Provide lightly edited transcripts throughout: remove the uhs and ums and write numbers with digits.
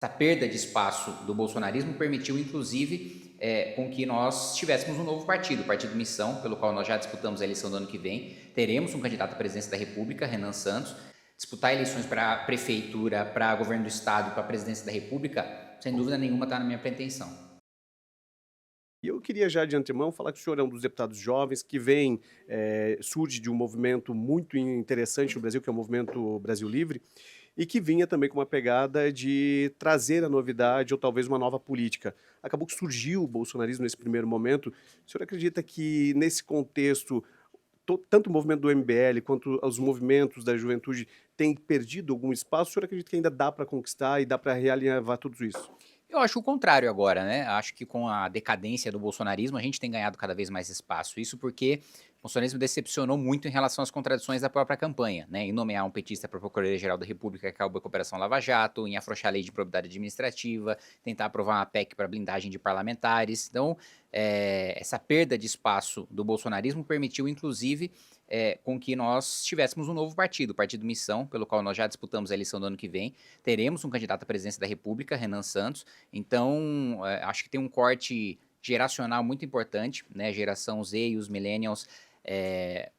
Essa perda de espaço do bolsonarismo permitiu, inclusive, com que nós tivéssemos um novo partido, o Partido Missão, pelo qual nós já disputamos a eleição do ano que vem. Teremos um candidato à presidência da República, Renan Santos. Disputar eleições para a prefeitura, para governo do estado, para a presidência da República, sem dúvida nenhuma está na minha pretensão. E eu queria já de antemão falar que o senhor é um dos deputados jovens que vem, surge de um movimento muito interessante no Brasil, que é o Movimento Brasil Livre, e que vinha também com uma pegada de trazer a novidade ou talvez uma nova política. Acabou que surgiu o bolsonarismo nesse primeiro momento. O senhor acredita que nesse contexto, tanto o movimento do MBL quanto os movimentos da juventude têm perdido algum espaço? O senhor acredita que ainda dá para conquistar e dá para realinhavar tudo isso? Eu acho o contrário agora, né? Acho que com a decadência do bolsonarismo, a gente tem ganhado cada vez mais espaço. Isso porque o bolsonarismo decepcionou muito em relação às contradições da própria campanha, né? Em nomear um petista para Procuradoria-Geral da República que acabou com a Operação Lava Jato, em afrouxar a lei de probidade administrativa, tentar aprovar uma PEC para blindagem de parlamentares. Então, essa perda de espaço do bolsonarismo permitiu, inclusive, com que nós tivéssemos um novo partido, o Partido Missão, pelo qual nós já disputamos a eleição do ano que vem. Teremos um candidato à presidência da República, Renan Santos. Então, acho que tem um corte geracional muito importante, né? A geração Z e os millennials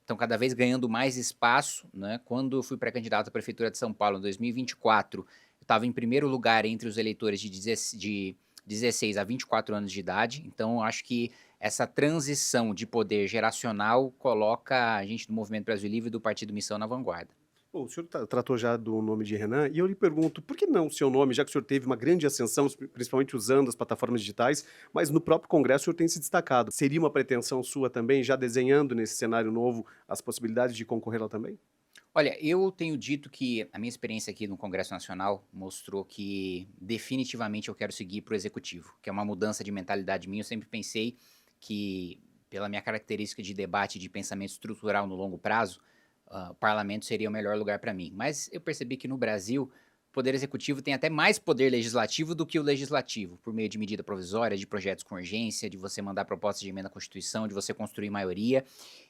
estão cada vez ganhando mais espaço, né? Quando eu fui pré-candidato à Prefeitura de São Paulo em 2024, eu estava em primeiro lugar entre os eleitores de 16 a 24 anos de idade. Então, acho que essa transição de poder geracional coloca a gente do Movimento Brasil Livre e do Partido Missão na vanguarda. Bom, o senhor tratou já do nome de Renan, e eu lhe pergunto, por que não o seu nome, já que o senhor teve uma grande ascensão, principalmente usando as plataformas digitais, mas no próprio Congresso o senhor tem se destacado. Seria uma pretensão sua também, já desenhando nesse cenário novo as possibilidades de concorrer lá também? Olha, eu tenho dito que a minha experiência aqui no Congresso Nacional mostrou que definitivamente eu quero seguir para o executivo, que é uma mudança de mentalidade minha. Eu sempre pensei que, pela minha característica de debate e de pensamento estrutural no longo prazo, o parlamento seria o melhor lugar para mim. Mas eu percebi que no Brasil, o poder executivo tem até mais poder legislativo do que o legislativo, por meio de medida provisória, de projetos com urgência, de você mandar propostas de emenda à Constituição, de você construir maioria.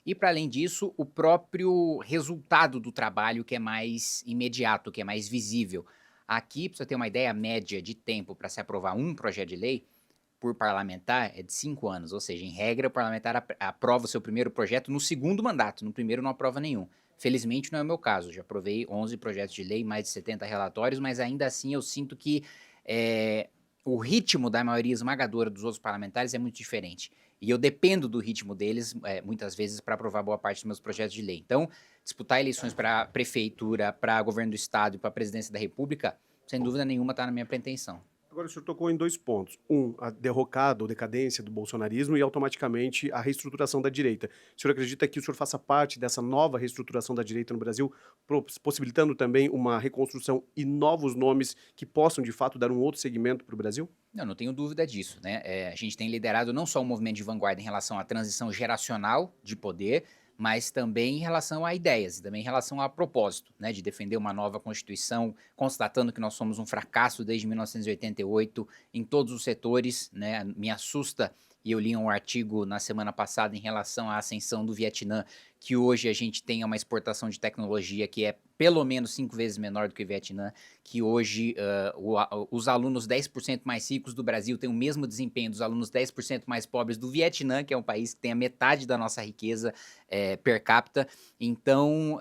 E, para além disso, o próprio resultado do trabalho que é mais imediato, que é mais visível. Aqui, para você ter uma ideia, a média de tempo para se aprovar um projeto de lei por parlamentar é de 5 anos, ou seja, em regra, o parlamentar aprova o seu primeiro projeto no segundo mandato, no primeiro não aprova nenhum. Felizmente não é o meu caso, já aprovei 11 projetos de lei, mais de 70 relatórios, mas ainda assim eu sinto que eh, o ritmo da maioria esmagadora dos outros parlamentares é muito diferente. E eu dependo do ritmo deles, muitas vezes, para aprovar boa parte dos meus projetos de lei. Então, disputar eleições para prefeitura, para governo do estado e para a presidência da república, sem dúvida nenhuma está na minha pretensão. Agora, o senhor tocou em 2 pontos. Um, a derrocada ou decadência do bolsonarismo e, automaticamente, a reestruturação da direita. O senhor acredita que o senhor faça parte dessa nova reestruturação da direita no Brasil, possibilitando também uma reconstrução e novos nomes que possam, de fato, dar um outro segmento para o Brasil? Não tenho dúvida disso, né? A gente tem liderado não só um movimento de vanguarda em relação à transição geracional de poder, mas também em relação a ideias, e também em relação a propósito, né? De defender uma nova Constituição, constatando que nós somos um fracasso desde 1988 em todos os setores, né? Me assusta, e eu li um artigo na semana passada em relação à ascensão do Vietnã, que hoje a gente tem uma exportação de tecnologia que é pelo menos 5 vezes menor do que o Vietnã, que hoje os alunos 10% mais ricos do Brasil têm o mesmo desempenho dos alunos 10% mais pobres do Vietnã, que é um país que tem a metade da nossa riqueza per capita. Então,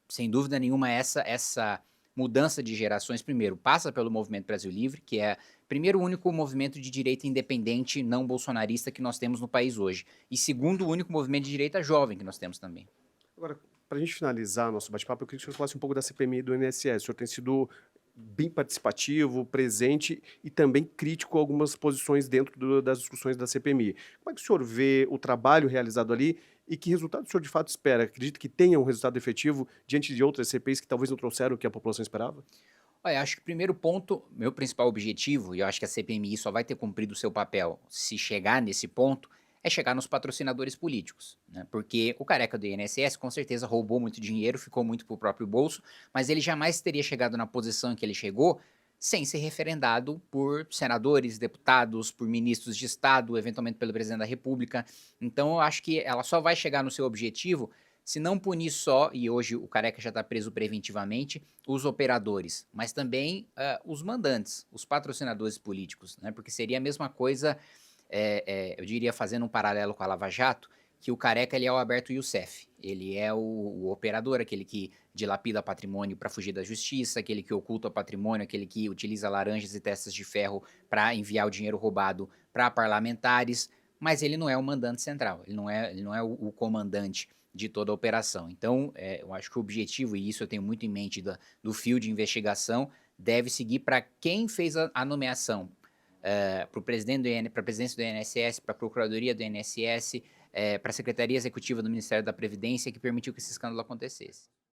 sem dúvida nenhuma, essa mudança de gerações, primeiro, passa pelo Movimento Brasil Livre, que é primeiro o único movimento de direita independente não bolsonarista que nós temos no país hoje. E segundo, o único movimento de direita jovem que nós temos também. Agora, para a gente finalizar nosso bate-papo, eu queria que o senhor falasse um pouco da CPMI e do INSS. O senhor tem sido bem participativo, presente e também crítico a algumas posições dentro das discussões da CPMI. Como é que o senhor vê o trabalho realizado ali e que resultado o senhor de fato espera? Acredita que tenha um resultado efetivo diante de outras CPIs que talvez não trouxeram o que a população esperava? Olha, acho que o primeiro ponto, meu principal objetivo, e eu acho que a CPMI só vai ter cumprido o seu papel se chegar nesse ponto, é chegar nos patrocinadores políticos, né? Porque o careca do INSS com certeza roubou muito dinheiro, ficou muito pro próprio bolso, mas ele jamais teria chegado na posição em que ele chegou sem ser referendado por senadores, deputados, por ministros de Estado, eventualmente pelo presidente da República. Então eu acho que ela só vai chegar no seu objetivo se não punir só, e hoje o Careca já está preso preventivamente, os operadores, mas também os mandantes, os patrocinadores políticos, né? Porque seria a mesma coisa, eu diria, fazendo um paralelo com a Lava Jato, que o Careca ele é o Alberto Youssef. Ele é o operador, aquele que dilapida patrimônio para fugir da justiça, aquele que oculta patrimônio, aquele que utiliza laranjas e testas de ferro para enviar o dinheiro roubado para parlamentares, mas ele não é o mandante central, ele não é o comandante de toda a operação. Então, eu acho que o objetivo, e isso eu tenho muito em mente do fio de investigação, deve seguir para quem fez a nomeação, para o presidente para a presidência do INSS, para a procuradoria do INSS, para a secretaria executiva do Ministério da Previdência, que permitiu que esse escândalo acontecesse.